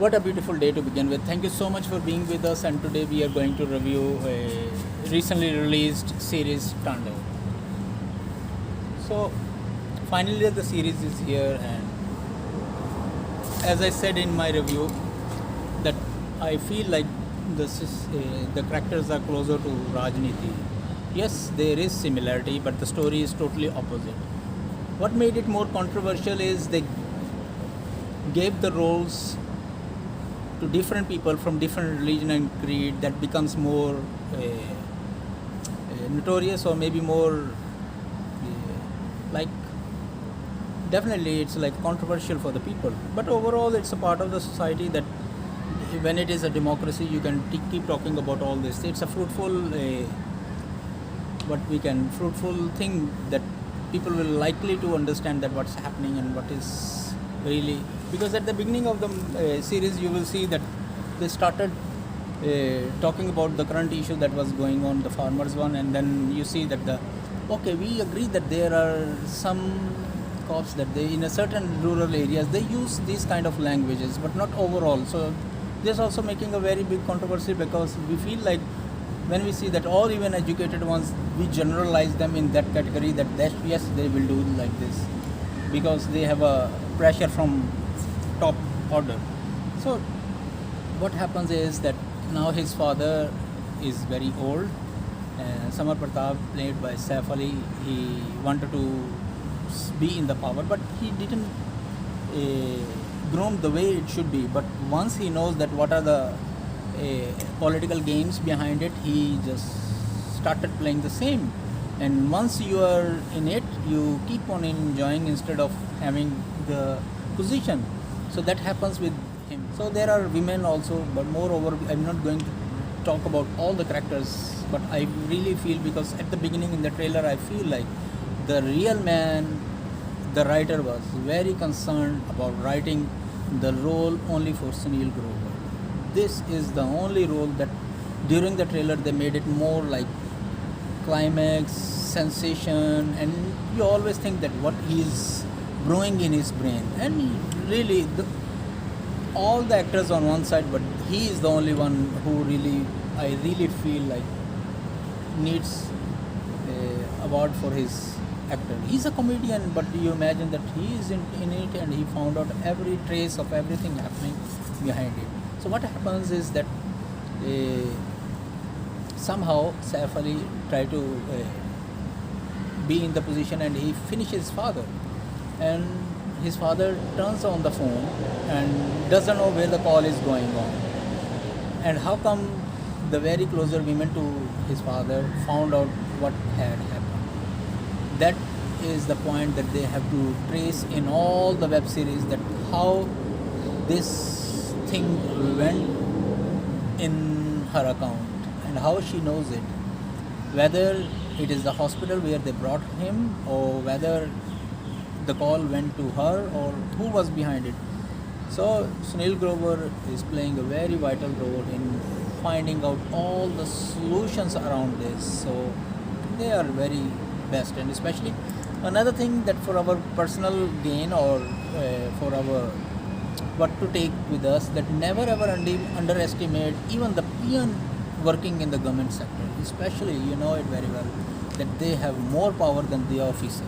What a beautiful day to begin with. Thank you so much for being with us, and today we are going to review a recently released series, Tandav. So, finally the series is here, and as I said in my review, that I feel like the characters are closer to Rajniti. Yes, there is similarity, but the story is totally opposite. What made it more controversial is they gave the roles to different people from different religion and creed. That becomes more notorious, or maybe more like, definitely it's like controversial for the people, but overall it's a part of the society that when it is a democracy you can keep talking about all this. It's a fruitful thing that people will likely to understand that what's happening and what is really, because at the beginning of the series you will see that they started talking about the current issue that was going on, the farmers one, and then you see that we agree that there are some cops that they in a certain rural areas they use these kind of languages, but not overall. So this also making a very big controversy, because we feel like when we see that all even educated ones, we generalize them in that category, that yes, they will do like this because they have a pressure from top order. So what happens is that now his father is very old, and Samar Pratap, played by Saif Ali, he wanted to be in the power, but he didn't groom the way it should be. But once he knows that what are the political games behind it, he just started playing the same. And once you are in it, you keep on enjoying instead of having the position. So that happens with him. So there are women also, but moreover, I'm not going to talk about all the characters, but I really feel, because at the beginning in the trailer I feel like the real man, the writer, was very concerned about writing the role only for Sunil Grover. This is the only role that during the trailer they made it more like climax, sensation, and you always think that what he's brewing in his brain. And really, all the actors on one side, but he is the only one who I really feel like needs a award for his actor. He's a comedian, but you imagine that he is in it, and he found out every trace of everything happening behind it. So what happens is that somehow Saif Ali tried to be in the position, and he finishes his father, and his father turns on the phone and doesn't know where the call is going on, and how come the very closer women to his father found out what had happened. That is the point that they have to trace in all the web series, that how this thing went in her account and how she knows it, whether it is the hospital where they brought him, or whether the call went to her, or who was behind it. So Sunil Grover is playing a very vital role in finding out all the solutions around this. So they are very best, and especially another thing that for our personal gain, or for our what to take with us, that never ever underestimate even the peon working in the government sector, especially, you know it very well, that they have more power than the officer,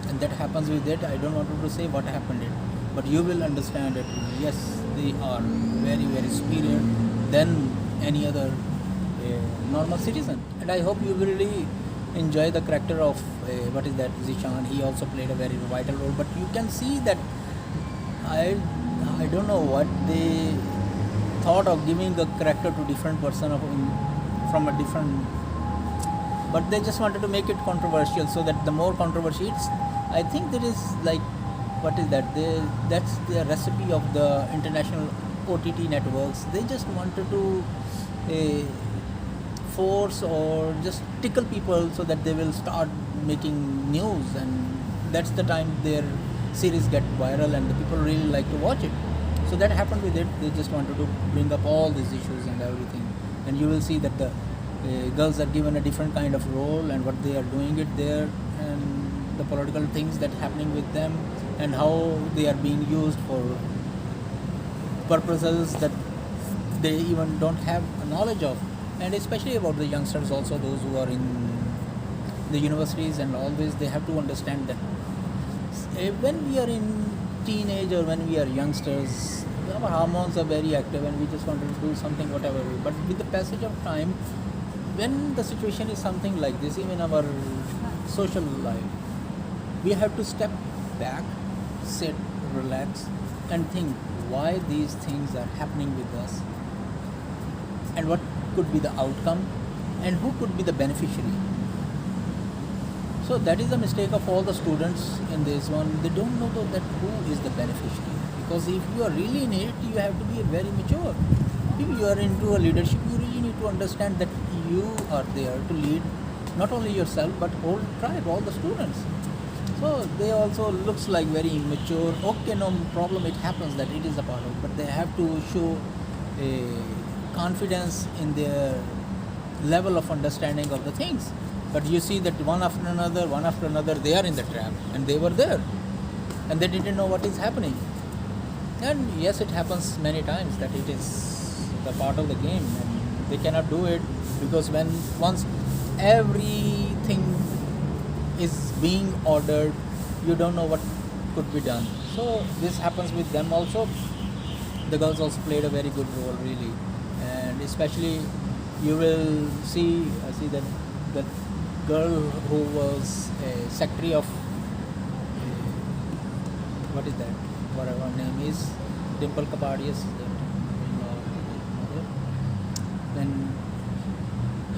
and that happens with it. I don't want to say what happened it, but you will understand it. Yes, they are very, very superior than any other normal citizen, and I hope you will really enjoy the character of what is that, Zishan. He also played a very vital role, but you can see that I don't know what they thought of giving the character to different person from a different, but they just wanted to make it controversial, so that the more controversy it's, I think there is like, what is that, that's the recipe of the international OTT networks. They just wanted to force or just tickle people so that they will start making news, and that's the time their series get viral and the people really like to watch it. So that happened with it. They just wanted to bring up all these issues and everything, and you will see that the girls are given a different kind of role, and what they are doing it there, and the political things that happening with them, and how they are being used for purposes that they even don't have a knowledge of. And especially about the youngsters also, those who are in the universities, and always they have to understand that when we are in teenage or when we are youngsters, our hormones are very active and we just want to do something whatever. But with the passage of time, when the situation is something like this, even our social life, we have to step back, sit, relax, and think why these things are happening with us, and what could be the outcome, and who could be the beneficiary. So that is the mistake of all the students in this one. They don't know that who is the beneficiary. Because if you are really in it, you have to be very mature. If you are into a leadership, you really need to understand that you are there to lead not only yourself but whole tribe, all the students. So they also looks like very immature. Okay, no problem, it happens that it is a part of it, but they have to show a confidence in their level of understanding of the things. But you see that one after another, they are in the trap, and they were there, and they didn't know what is happening. And yes, it happens many times that it is the part of the game, and they cannot do it because once everything is being ordered, you don't know what could be done. So this happens with them also. The girls also played a very good role, really, and especially you will see that girl who was a secretary of what is that? Whatever her name is, Dimple Kapadia's mother. Then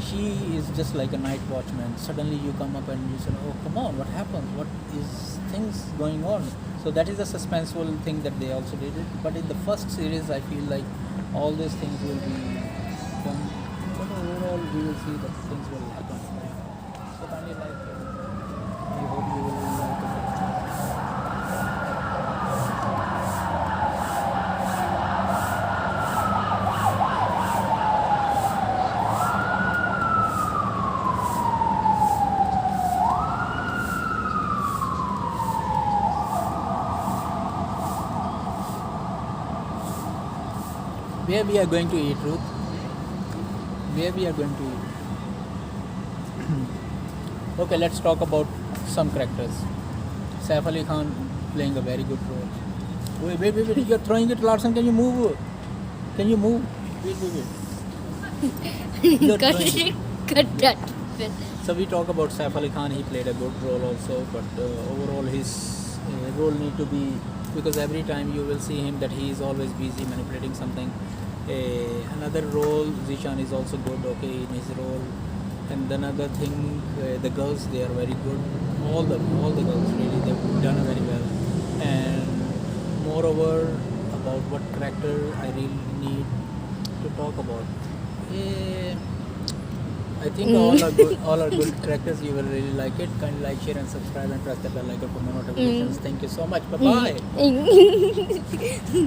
she is just like a night watchman. Suddenly you come up and you say, "Oh, come on, what happened? What is things going on?" So that is a suspenseful thing that they also did it. But in the first series, I feel like all these things will be done. But overall, we will see that things will happen. So kindly like it. I hope you will like it. Where we are going to eat, Ruth? Where we are going to eat? Okay, let's talk about some characters. Saif Ali Khan playing a very good role. Wait, you're throwing it, Larson. Can you move? Wait. You're cut throwing it. that. So we talk about Saif Ali Khan. He played a good role also, but overall his role need to be, because every time you will see him that he is always busy manipulating something. Another role, Zishan is also good, okay, in his role. And another thing, the girls, they are very good. All the girls really, they've done very well. And moreover, about what character I really need to talk about. I think all are good characters. You will really like it. Kindly like, share, and subscribe, and press the bell icon for more notifications. Thank you so much. Bye bye.